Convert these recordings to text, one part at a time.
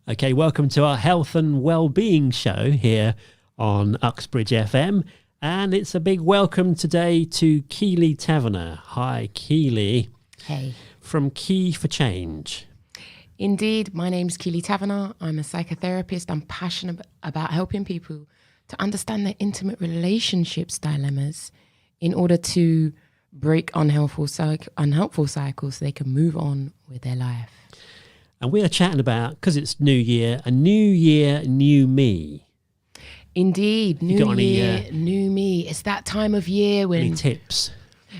Okay, welcome to our health and well-being show here on Uxbridge FM. And it's a big welcome today to Keeley Taverner. Hi, Keeley. Hey. From Key4Change. Indeed, my name's Keeley Taverner. I'm a psychotherapist. I'm passionate about helping people to understand their intimate relationships dilemmas in order to break unhelpful cycles so they can move on with their life. And we are chatting about, because it's New Year, a new year, new me. Indeed, new year, new me. It's that time of year when... Any tips?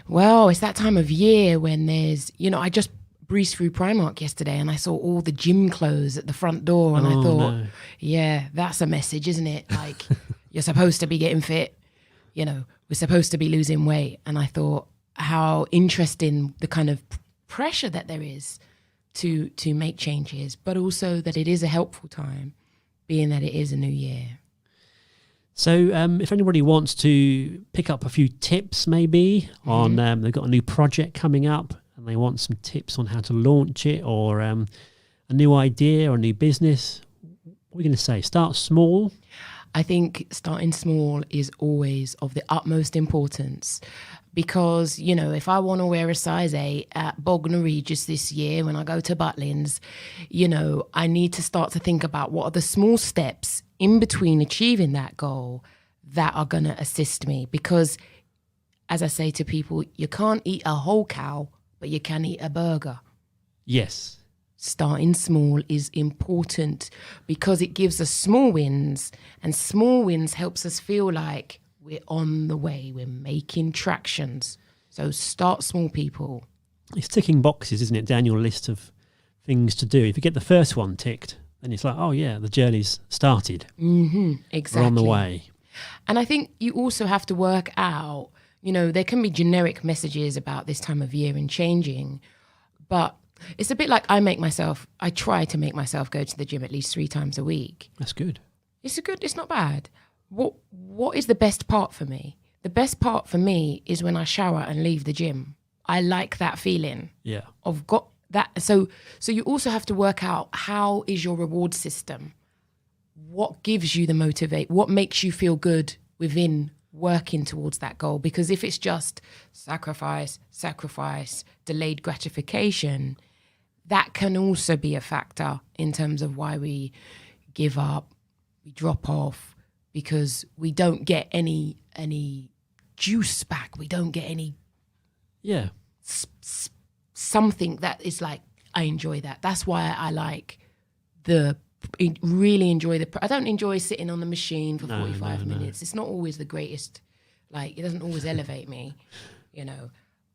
Well, it's that time of year when there's, I just breezed through Primark yesterday and I saw all the gym clothes at the front door and I thought, yeah, that's a message, isn't it? Like, you're supposed to be getting fit, we're supposed to be losing weight. And I thought how interesting the kind of pressure that there is to make changes, but also that it is a helpful time, being that it is a new year. So if anybody wants to pick up a few tips maybe on, they've got a new project coming up and they want some tips on how to launch it or a new idea or a new business, what are we going to say? Start small? I think starting small is always of the utmost importance. Because, if I want to wear a size 8 at Bognor Regis this year when I go to Butlins, I need to start to think about what are the small steps in between achieving that goal that are going to assist me. Because, as I say to people, you can't eat a whole cow, but you can eat a burger. Yes. Starting small is important because it gives us small wins, and small wins helps us feel like we're on the way, we're making tractions. So start small, people. It's ticking boxes, isn't it, down your list of things to do. If you get the first one ticked, then it's like, oh yeah, the journey's started. Exactly. We're on the way. And I think you also have to work out, there can be generic messages about this time of year and changing, but it's a bit like I try to make myself go to the gym at least 3 times a week. That's good. It's not bad. What is the best part for me? The best part for me is when I shower and leave the gym. I like that feeling. Yeah. I've got that. So you also have to work out how is your reward system? What gives you the motivate? What makes you feel good within working towards that goal? Because if it's just sacrifice, delayed gratification, that can also be a factor in terms of why we give up, we drop off, because we don't get any juice back. We don't get any something that is like, I enjoy that. That's why I like really enjoy I don't enjoy sitting on the machine for 45 minutes. It's not always the greatest, it doesn't always elevate me,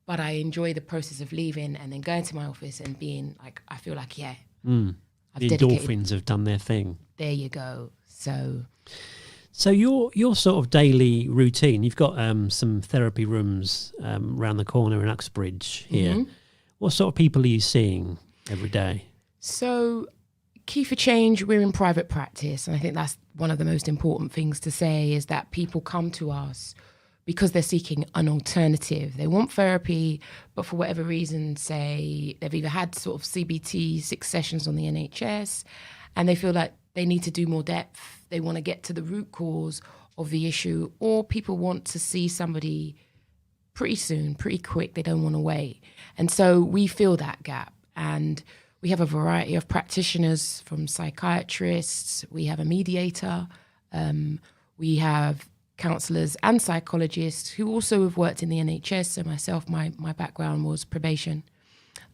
but I enjoy the process of leaving and then going to my office and being like, I feel like, the endorphins have done their thing. There you go. So your sort of daily routine, you've got some therapy rooms around the corner in Uxbridge here. What sort of people are you seeing every day? So Key4Change, we're in private practice. And I think that's one of the most important things to say is that people come to us because they're seeking an alternative. They want therapy, but for whatever reason, say they've either had sort of CBT 6 sessions on the NHS and they feel like they need to do more depth. They want to get to the root cause of the issue, or people want to see somebody pretty soon, pretty quick. They don't want to wait. And so we fill that gap. And we have a variety of practitioners, from psychiatrists, we have a mediator, we have counsellors and psychologists who also have worked in the NHS. So myself, my background was probation,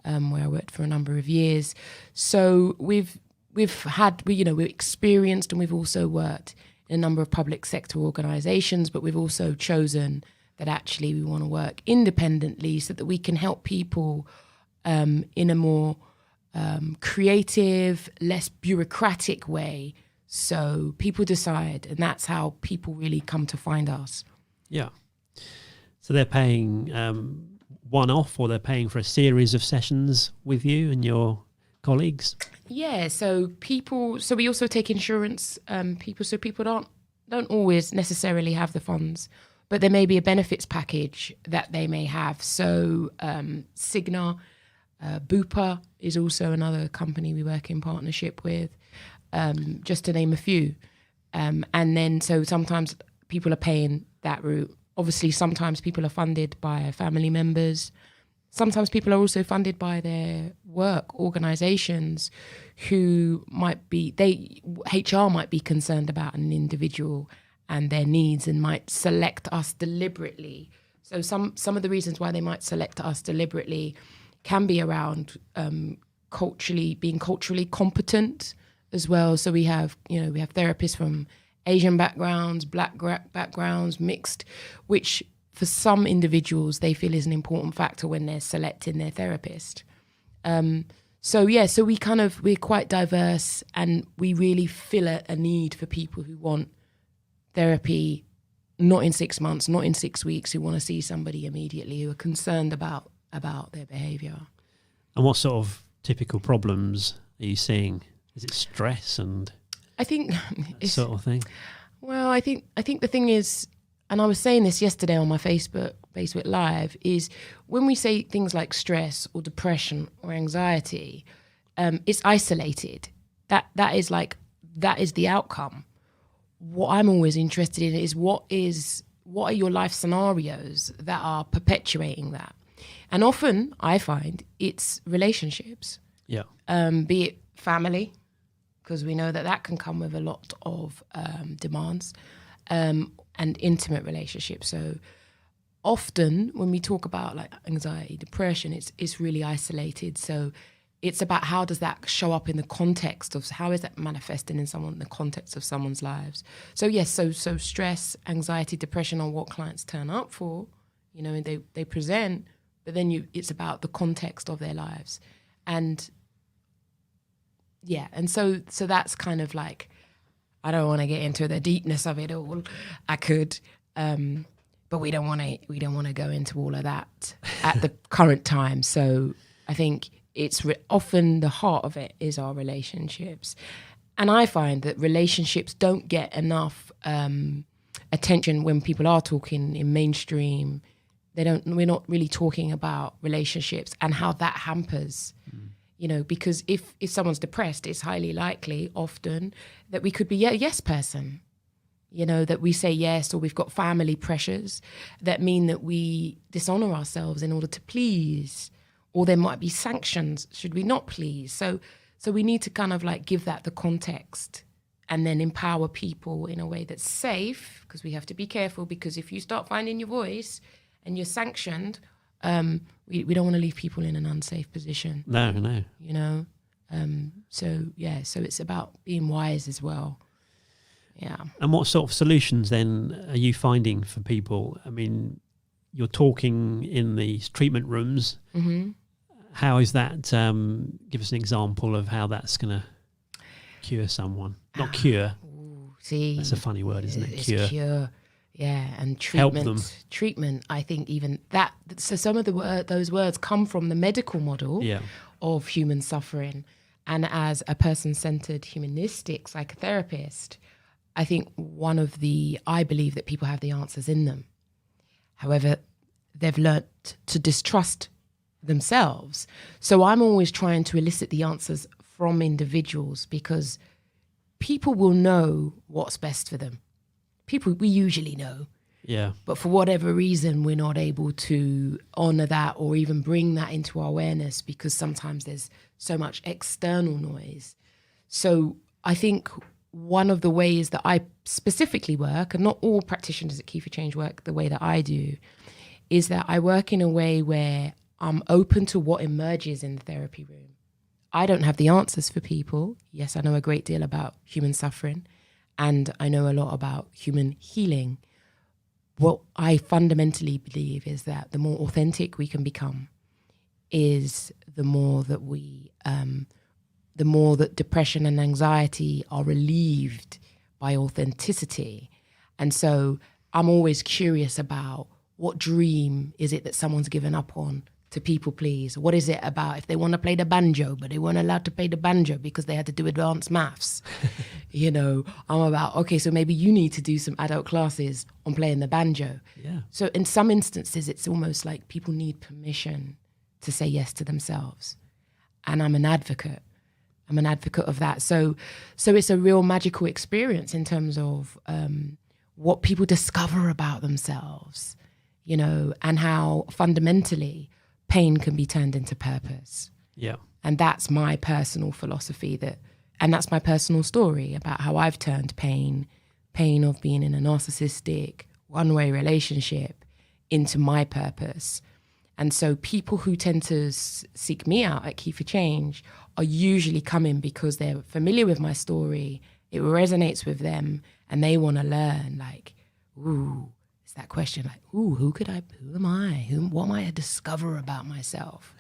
where I worked for a number of years. So we're experienced, and we've also worked in a number of public sector organisations, but we've also chosen that actually we want to work independently so that we can help people in a more creative, less bureaucratic way. So people decide, and that's how people really come to find us. Yeah. So they're paying one-off, or they're paying for a series of sessions with you and your colleagues? Yeah, so we also take insurance, so people don't always necessarily have the funds, but there may be a benefits package that they may have. So Cigna, Bupa is also another company we work in partnership with. just to name a few. And then so sometimes people are paying that route. Obviously, sometimes people are funded by family members. Sometimes people are also funded by their work organizations who HR might be concerned about an individual and their needs and might select us deliberately. So some of the reasons why they might select us deliberately can be around being culturally competent as well. So we have therapists from Asian backgrounds, Black backgrounds, mixed, which for some individuals they feel is an important factor when they're selecting their therapist. So we're quite diverse, and we really fill a need for people who want therapy, not in 6 months, not in 6 weeks, who want to see somebody immediately, who are concerned about their behaviour. And what sort of typical problems are you seeing? Is it stress and I think that sort of thing? Well, I think the thing is, and I was saying this yesterday on my Facebook Live, is when we say things like stress or depression or anxiety, it's isolated. That is the outcome. What I'm always interested in is what are your life scenarios that are perpetuating that. And often I find it's relationships. Yeah. Be it family, because we know that can come with a lot of demands, and intimate relationships. So often when we talk about like anxiety, depression, it's really isolated. So it's about how does that show up in the context of, how is that manifesting in the context of someone's lives. So yes, so stress, anxiety, depression are what clients turn up for, and they present, but then it's about the context of their lives. And yeah, and so that's kind of like, I don't want to get into the deepness of it all. I could, but we don't want to go into all of that at the current time. So I think it's often the heart of it is our relationships, and I find that relationships don't get enough attention when people are talking in mainstream. We're not really talking about relationships and how that hampers. Because if someone's depressed, it's highly likely often that we could be a yes person, that we say yes, or we've got family pressures that mean that we dishonor ourselves in order to please, or there might be sanctions should we not please. So we need to kind of like give that the context and then empower people in a way that's safe, because we have to be careful, because if you start finding your voice and you're sanctioned, we don't want to leave people in an unsafe position. No. So it's about being wise as well. Yeah. And what sort of solutions then are you finding for people? I mean, you're talking in these treatment rooms. Mm-hmm. How is that? Give us an example of how that's going to cure someone. Not cure. Ooh, see, that's a funny word, isn't it? It's cure. Yeah, and treatment. Help them. Treatment, I think even that. So some of those words come from the medical model of human suffering. And as a person-centered humanistic psychotherapist, I think I believe that people have the answers in them. However, they've learnt to distrust themselves. So I'm always trying to elicit the answers from individuals, because people will know what's best for them. People, we usually know. Yeah. But for whatever reason, we're not able to honor that or even bring that into our awareness, because sometimes there's so much external noise. So I think one of the ways that I specifically work, and not all practitioners at Key4Change work the way that I do, is that I work in a way where I'm open to what emerges in the therapy room. I don't have the answers for people. Yes, I know a great deal about human suffering, and I know a lot about human healing. What I fundamentally believe is that the more authentic we can become is the more that depression and anxiety are relieved by authenticity. And so I'm always curious about, what dream is it that someone's given up on to people please? What is it about if they want to play the banjo, but they weren't allowed to play the banjo because they had to do advanced maths? I'm about, okay, so maybe you need to do some adult classes on playing the banjo. Yeah. So in some instances, it's almost like people need permission to say yes to themselves. And I'm an advocate I'm an advocate of that. So it's a real magical experience in terms of what people discover about themselves, you know, and how fundamentally pain can be turned into purpose. Yeah. And that's my personal philosophy, and that's my personal story about how I've turned pain of being in a narcissistic one-way relationship into my purpose. And so people who tend to seek me out at Key4Change are usually coming because they're familiar with my story, it resonates with them, and they want to learn, like, ooh, it's that question, like, ooh, who am I? What might I discover about myself?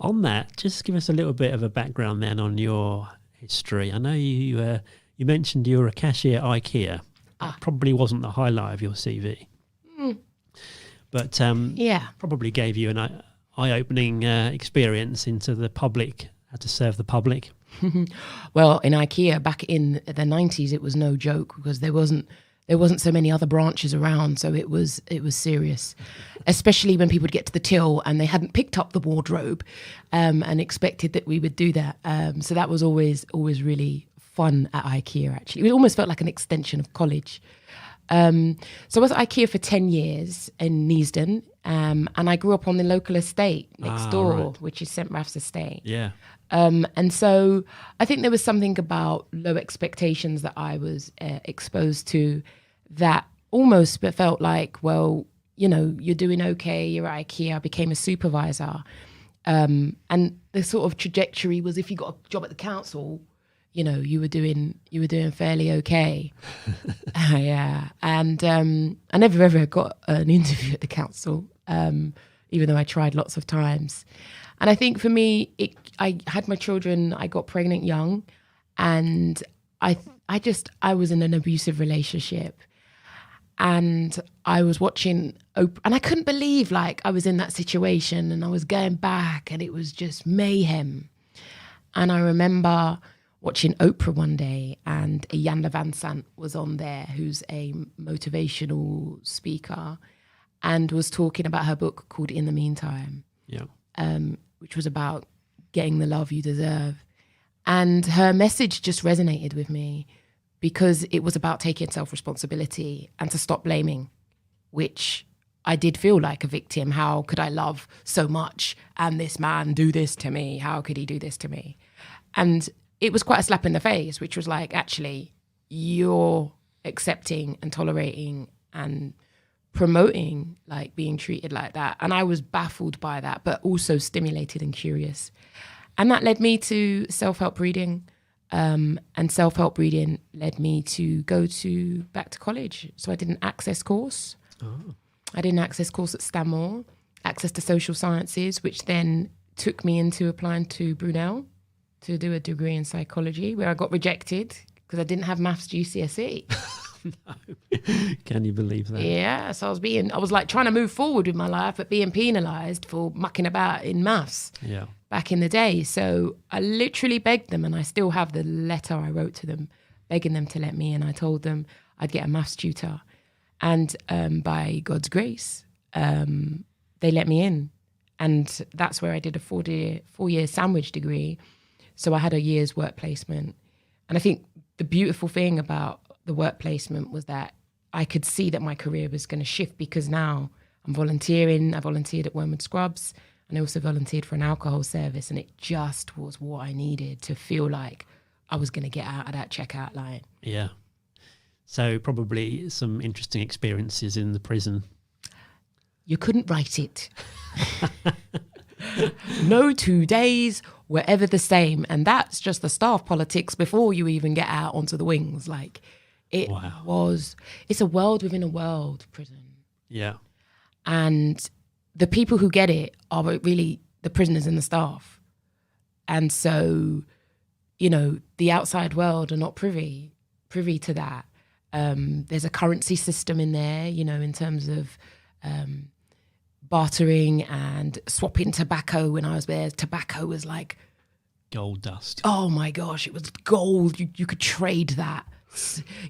On that, just give us a little bit of a background then on your history. I know you mentioned you were a cashier at IKEA. That probably wasn't the highlight of your CV. But probably gave you an eye-opening experience into the public, how to serve the public. Well, in IKEA back in the 90s, it was no joke because there wasn't so many other branches around, so it was serious, especially when people would get to the till and they hadn't picked up the wardrobe and expected that we would do that. So that was always really fun at IKEA, actually. It almost felt like an extension of college. So I was at IKEA for 10 years in Neasden, and I grew up on the local estate next door, right. which is St. Ralph's Estate. Yeah. And so I think there was something about low expectations that I was exposed to that almost felt like, well, you know, you're doing okay, you're at IKEA. I became a supervisor. And the sort of trajectory was if you got a job at the council, you know, you were doing fairly okay. Yeah. And I never ever got an interview at the council, even though I tried lots of times. And I think for me, I had my children, I got pregnant young, and I was in an abusive relationship. And I was watching Oprah, and I couldn't believe like I was in that situation, and I was going back, and it was just mayhem. And I remember watching Oprah one day, and Iyanla Vanzant was on there, who's a motivational speaker, and was talking about her book called In the Meantime, which was about getting the love you deserve. And her message just resonated with me because it was about taking self-responsibility and to stop blaming, which I did feel like a victim. How could I love so much and this man do this to me? How could he do this to me? And it was quite a slap in the face, which was like, actually, you're accepting and tolerating and promoting like being treated like that. And I was baffled by that, but also stimulated and curious. And that led me to self-help reading. And self-help reading led me to go back to college. So I did an access course. I did an access course at Stanmore, Access to Social Sciences, which then took me into applying to Brunel to do a degree in psychology, where I got rejected because I didn't have maths GCSE. No. Can you believe that? Yeah, so I was like trying to move forward with my life, but being penalised for mucking about in maths back in the day. So I literally begged them, and I still have the letter I wrote to them, begging them to let me in. I told them I'd get a maths tutor. And by God's grace, they let me in. And that's where I did a four-year sandwich degree. So I had a year's work placement. And I think the beautiful thing about the work placement was that I could see that my career was going to shift, because now I'm volunteering. I volunteered at Wormwood Scrubs, and I also volunteered for an alcohol service. And it just was what I needed to feel like I was going to get out of that checkout line. Yeah. So probably some interesting experiences in the prison. You couldn't write it. No 2 days were ever the same. And that's just the staff politics before you even get out onto the wings. Like, it's a world within a world, prison. Yeah. And the people who get it are really the prisoners and the staff. And so, you know, the outside world are not privy to that. There's a currency system in there, you know, in terms of bartering and swapping tobacco. When I was there, tobacco was like gold dust. Oh my gosh, it was gold. You could trade that.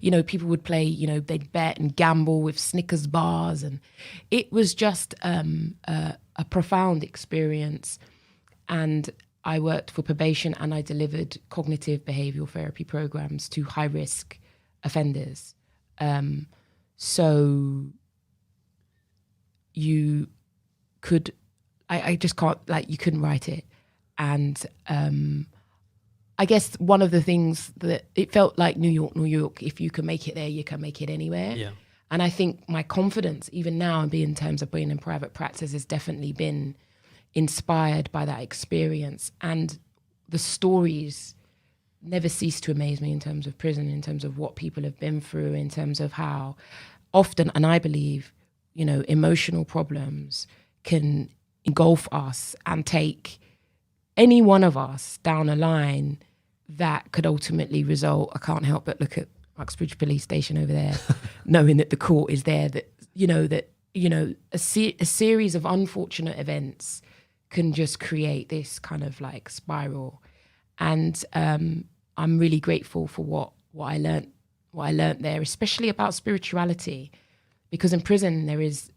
You know, people would play, you know, they'd bet and gamble with Snickers bars. And it was just a profound experience. And I worked for probation and I delivered cognitive behavioural therapy programs to high-risk offenders. So you could, I just can't, like, you couldn't write it. And I guess one of the things that it felt like New York, if you can make it there, you can make it anywhere. Yeah. And I think my confidence, even now, in terms of being in private practice, has definitely been inspired by that experience. And the stories never cease to amaze me in terms of prison, in terms of what people have been through, in terms of how often, and I believe, you know, emotional problems can engulf us and take any one of us down a line that could ultimately result. I can't help but look at Uxbridge police station over there, knowing that the court is there, a series of unfortunate events can just create this kind of like spiral. And I'm really grateful for what I learned there, especially about spirituality, because in prison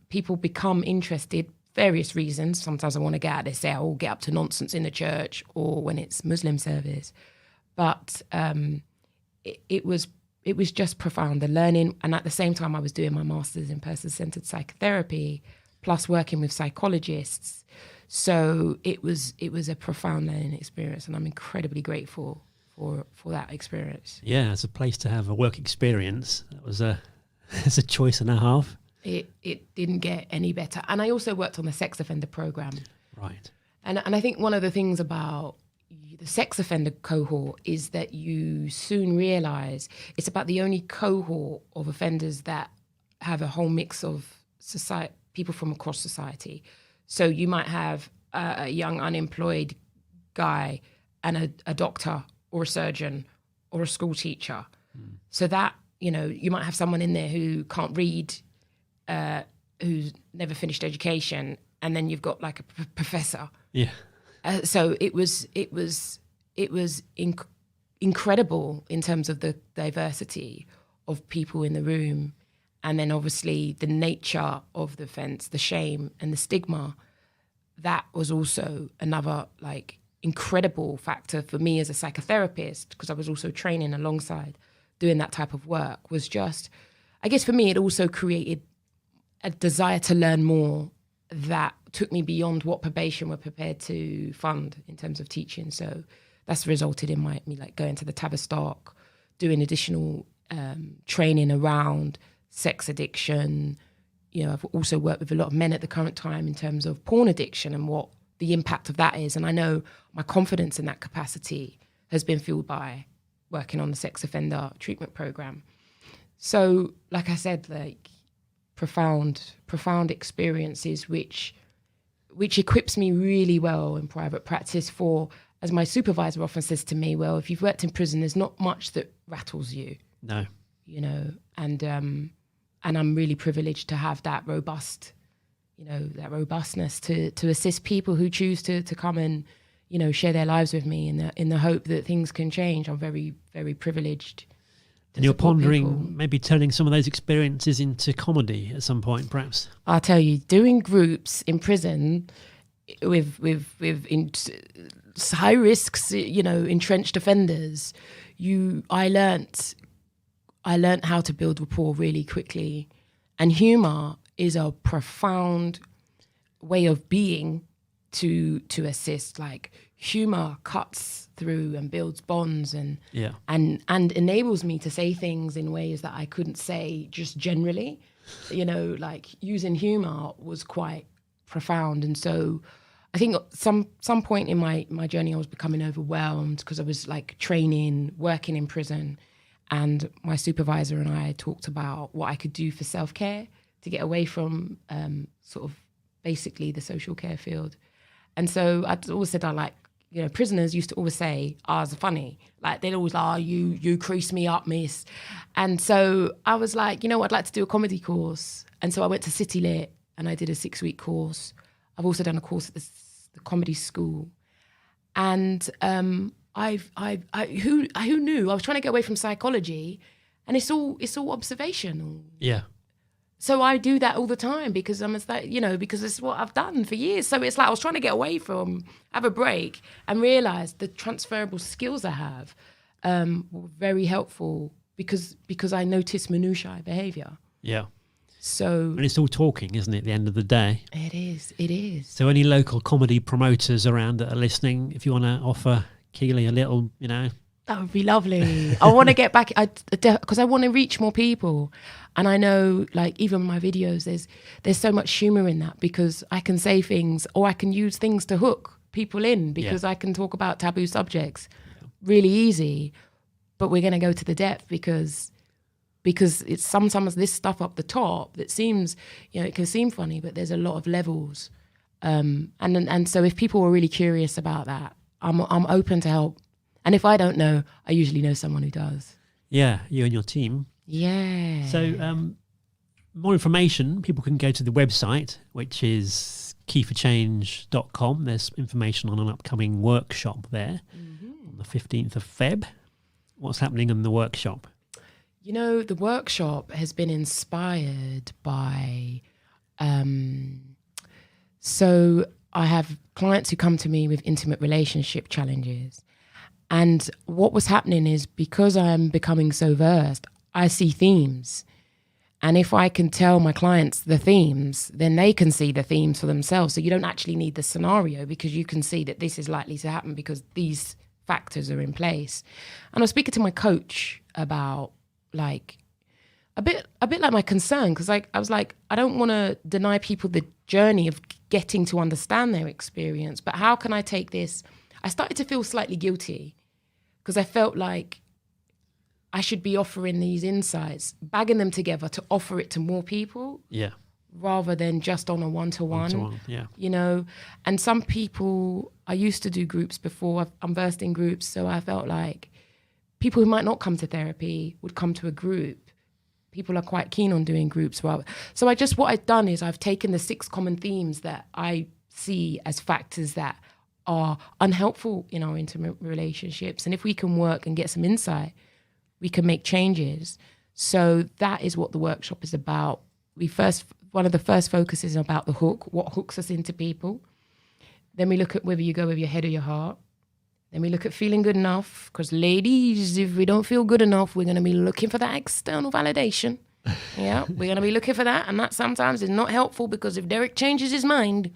people become interested, various reasons. Sometimes I want to get out of their cell, get up to nonsense in the church, or when it's Muslim service. But it was just profound, the learning. And at the same time, I was doing my master's in person-centered psychotherapy, plus working with psychologists. So it was a profound learning experience, and I'm incredibly grateful for that experience. Yeah, as a place to have a work experience, that was it's a choice and a half. It didn't get any better. And I also worked on the sex offender program. Right. And I think one of the things about the sex offender cohort is that you soon realize it's about the only cohort of offenders that have a whole mix of people from across society. So you might have a young unemployed guy and a doctor or a surgeon or a school teacher. So that, you know, you might have someone in there who can't read, who's never finished education, and then you've got like a professor. Yeah. So it was incredible in terms of the diversity of people in the room. And then obviously the nature of the offence, the shame and the stigma, that was also another like incredible factor for me as a psychotherapist, because I was also training alongside doing that type of work. Was just, I guess for me, it also created a desire to learn more that took me beyond what probation were prepared to fund in terms of teaching. So that's resulted in me like going to the Tavistock, doing additional training around sex addiction. You know, I've also worked with a lot of men at the current time in terms of porn addiction and what the impact of that is. And I know my confidence in that capacity has been fueled by working on the sex offender treatment program. So, like I said, like profound experiences, which equips me really well in private practice for, as my supervisor often says to me, well, if you've worked in prison, there's not much that rattles you. No. You know, and I'm really privileged to have that robustness to assist people who choose to come and, you know, share their lives with me in the hope that things can change. I'm very, very privileged. And you're pondering maybe turning some of those experiences into comedy at some point, perhaps? I'll tell you, doing groups in prison with high risks, you know, entrenched offenders, I learnt how to build rapport really quickly. And humour is a profound way of being to assist. Like, humour cuts through and builds bonds and enables me to say things in ways that I couldn't say just generally. You know, like using humour was quite profound. And so I think some point in my journey I was becoming overwhelmed because I was like training, working in prison. And my supervisor and I talked about what I could do for self-care to get away from sort of basically the social care field. And so I'd always said, you know, prisoners used to always say, it's funny. Like, they'd always like, you crease me up, miss. And so I was like, you know what, I'd like to do a comedy course. And so I went to City Lit and I did a 6-week course. I've also done a course at the comedy school. And who knew? I was trying to get away from psychology, and it's all observational. Yeah. So I do that all the time because because it's what I've done for years. So it's like I was trying to get away from, have a break, and realize the transferable skills I have were very helpful because I noticed minutiae behavior. Yeah. So And it's all talking, isn't it, at the end of the day? it is. So any local comedy promoters around that are listening, if you want to offer Keeley a little, That would be lovely. I want to get back because I want to reach more people. And I know, like, even my videos, there's so much humor in that because I can say things or I can use things to hook people in because I can talk about taboo subjects really easy. But we're going to go to the depth because it's sometimes this stuff up the top that seems, it can seem funny, but there's a lot of levels. And so if people are really curious about that, I'm open to help. And if I don't know, I usually know someone who does. Yeah, you and your team. Yeah. So more information, people can go to the website, which is Key4Change.com. There's information on an upcoming workshop there on the 15th of Feb. What's happening in the workshop? The workshop has been inspired by... so I have clients who come to me with intimate relationship challenges. And what was happening is because I'm becoming so versed, I see themes. And if I can tell my clients the themes, then they can see the themes for themselves. So you don't actually need the scenario because you can see that this is likely to happen because these factors are in place. And I was speaking to my coach about like a bit like my concern because I was like, I don't want to deny people the journey of getting to understand their experience, but how can I take this? I started to feel slightly guilty because I felt like I should be offering these insights, bagging them together to offer it to more people. Yeah. Rather than just on a one-to-one. Yeah. And some people, I used to do groups before, I'm versed in groups, so I felt like people who might not come to therapy would come to a group. People are quite keen on doing groups. So what I've done is I've taken the 6 common themes that I see as factors that are unhelpful in our intimate relationships. And if we can work and get some insight, we can make changes. So that is what the workshop is about. One of the first focuses is about the hook, what hooks us into people. Then we look at whether you go with your head or your heart. Then we look at feeling good enough, because ladies, if we don't feel good enough, we're going to be looking for that external validation. Yeah, we're going to be looking for that. And that sometimes is not helpful because if Derek changes his mind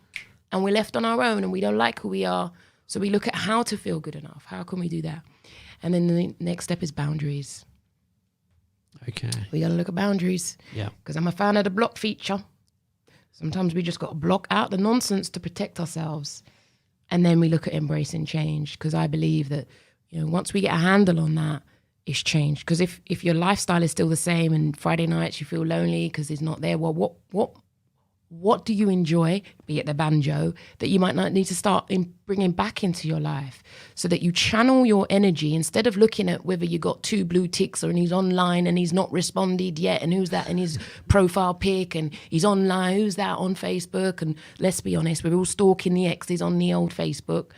and we're left on our own and we don't like who we are, so we look at how to feel good enough. How can we do that? And then the next step is boundaries. Okay. We got to look at boundaries. Yeah. Because I'm a fan of the block feature. Sometimes we just got to block out the nonsense to protect ourselves. And then we look at embracing change, because I believe that, once we get a handle on that, it's changed. Because if your lifestyle is still the same and Friday nights you feel lonely because it's not there, well, what do you enjoy, be it the banjo, that you might not need to start bringing back into your life, so that you channel your energy instead of looking at whether you got 2 blue ticks and he's online and he's not responded yet and who's that in his profile pic and he's online, who's that on Facebook, and let's be honest, we're all stalking the exes on the old Facebook,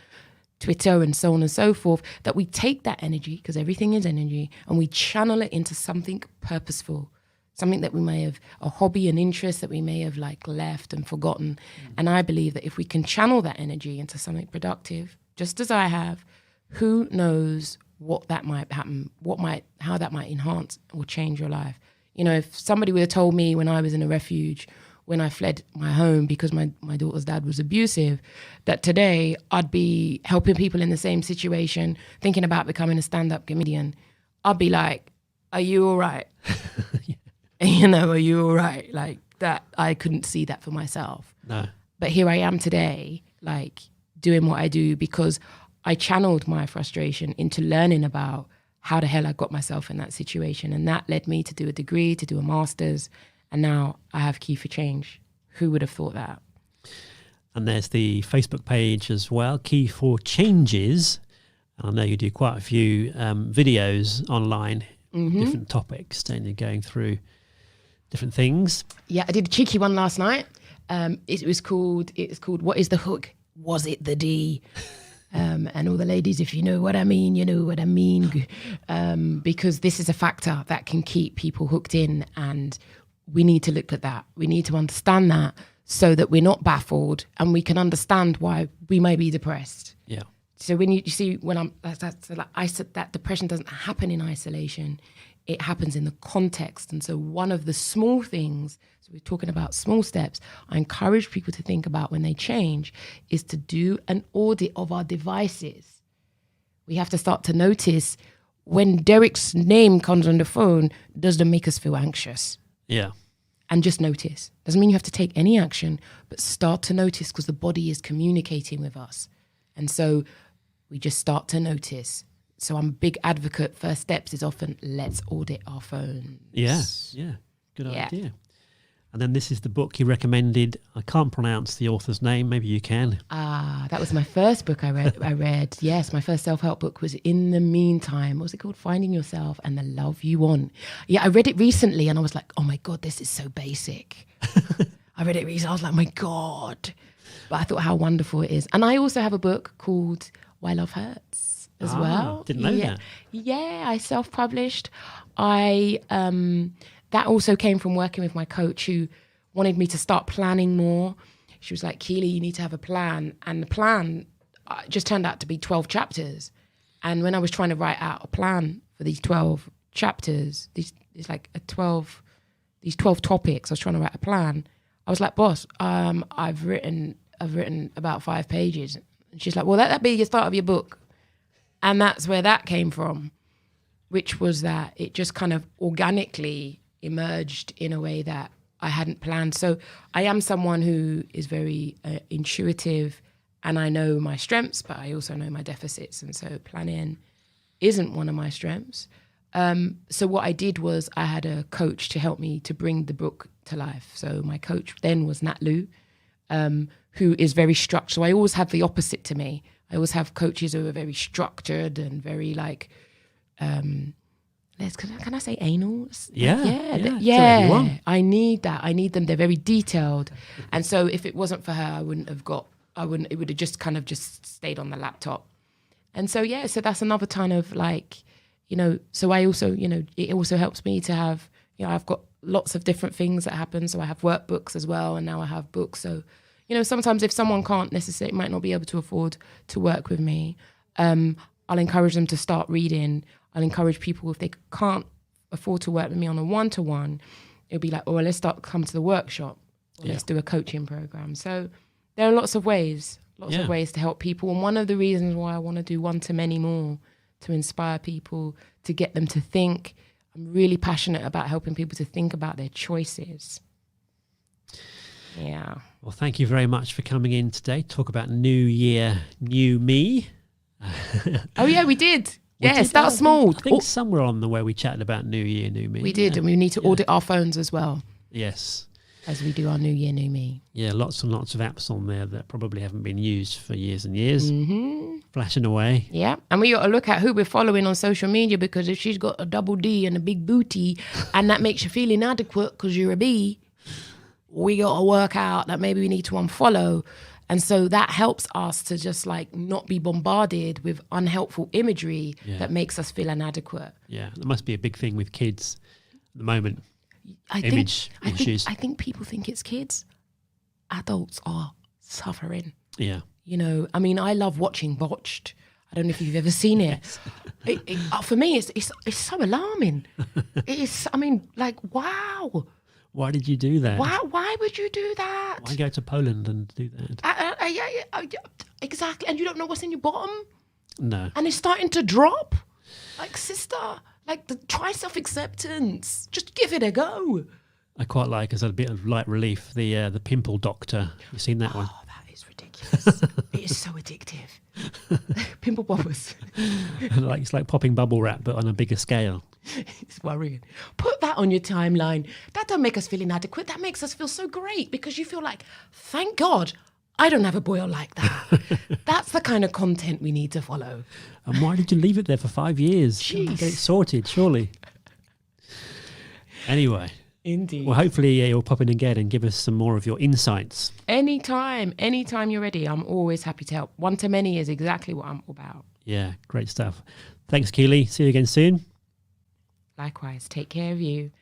Twitter and so on and so forth, that we take that energy, because everything is energy, and we channel it into something purposeful. Something that we may have, a hobby, an interest that we may have left and forgotten. And I believe that if we can channel that energy into something productive, just as I have, who knows what that might happen, how that might enhance or change your life. If somebody would have told me when I was in a refuge, when I fled my home because my daughter's dad was abusive, that today I'd be helping people in the same situation, thinking about becoming a stand-up comedian, I'd be like, are you all right? Are you all right? Like that, I couldn't see that for myself. No. But here I am today, doing what I do because I channeled my frustration into learning about how the hell I got myself in that situation. And that led me to do a degree, to do a master's. And now I have Key4Change. Who would have thought that? And there's the Facebook page as well, Key4Changes. And I know you do quite a few videos online, different topics, and you're going through different things. Yeah, I did a cheeky one last night. It was called What is the Hook? Was it the D? And all the ladies, if you know what I mean, you know what I mean. Because this is a factor that can keep people hooked in. And we need to look at that. We need to understand that so that we're not baffled and we can understand why we may be depressed. Yeah. So when you see, when I said that depression doesn't happen in isolation, it happens in the context. And so one of the small things, so we're talking about small steps, I encourage people to think about when they change is to do an audit of our devices. We have to start to notice when Derek's name comes on the phone, does it make us feel anxious? Yeah. And just notice. Doesn't mean you have to take any action, but start to notice because the body is communicating with us. And so we just start to notice. So I'm a big advocate. First steps is often let's audit our phones. Yeah. Good idea. And then this is the book you recommended. I can't pronounce the author's name. Maybe you can. That was my first book I read. Yes, my first self-help book was In the Meantime. What was it called? Finding Yourself and the Love You Want. Yeah, I read it recently and I was like, oh my God, this is so basic. I read it recently. I was like, my God. But I thought how wonderful it is. And I also have a book called Why Love Hurts as well. Didn't know that. Yeah, I self-published. That also came from working with my coach who wanted me to start planning more. She was like, Keeley, you need to have a plan. And the plan just turned out to be 12 chapters. And when I was trying to write out a plan for these 12 chapters, these 12 topics, I was trying to write a plan. I was like, boss, I've written about 5 pages. And she's like, well, that'd be the start of your book. And that's where that came from, which was that it just kind of organically emerged in a way that I hadn't planned. So I am someone who is very intuitive and I know my strengths, but I also know my deficits. And so planning isn't one of my strengths. So what I did was I had a coach to help me to bring the book to life. So my coach then was Nat Lou, who is very structured. So I always have the opposite to me. I always have coaches who are very structured and very like, can I say anal? Yeah. I need that. I need them. They're very detailed. And so if it wasn't for her, it would have just kind of just stayed on the laptop. And so, so that's another kind of like, so I also, it also helps me to have, I've got lots of different things that happen. So I have workbooks as well. And now I have books. So, sometimes if someone might not be able to afford to work with me, I'll encourage them to start reading. I'll encourage people if they can't afford to work with me on a one-to-one, it'll be like, let's come to the workshop. Or let's do a coaching program. So there are lots of ways to help people. And one of the reasons why I want to do one-to-many more, to inspire people, to get them to think. I'm really passionate about helping people to think about their choices. Yeah. Well, thank you very much for coming in today. Talk about New Year, New Me. Oh, yeah, we did. Start small. I think somewhere on the way we chatted about New Year, New Me. We did, and we need to audit our phones as well. Yes. As we do our New Year, New Me. Yeah, lots and lots of apps on there that probably haven't been used for years and years. Mm-hmm. Flashing away. Yeah, and we got to look at who we're following on social media, because if she's got a double D and a big booty and that makes you feel inadequate because you're a B, we got to work out that maybe we need to unfollow. And so that helps us to just like not be bombarded with unhelpful imagery that makes us feel inadequate. Yeah, that must be a big thing with kids at the moment. Image issues. I think people think it's kids. Adults are suffering. Yeah. I mean, I love watching Botched. I don't know if you've ever seen it. For me, it's so alarming. It's, I mean, like, wow. Why did you do that? Why would you do that? Why go to Poland and do that? Exactly. And you don't know what's in your bottom? No. And it's starting to drop? Like, sister, try self-acceptance. Just give it a go. I quite like, as a bit of light relief, the Pimple Doctor. You seen that one? Oh, that is ridiculous. It is so addictive. Pimple poppers. It's like popping bubble wrap, but on a bigger scale. It's worrying. Put that on your timeline. That don't make us feel inadequate. That makes us feel so great, because you feel like, thank God I don't have a boil like that. That's the kind of content we need to follow. And why did you leave it there for 5 years? Jeez. Get it sorted, surely. Anyway. Indeed. Well, hopefully you'll pop in again and give us some more of your insights. Anytime you're ready. I'm always happy to help. One-to-many is exactly what I'm about. Yeah, great stuff. Thanks, Keeley. See you again soon. Likewise. Take care of you.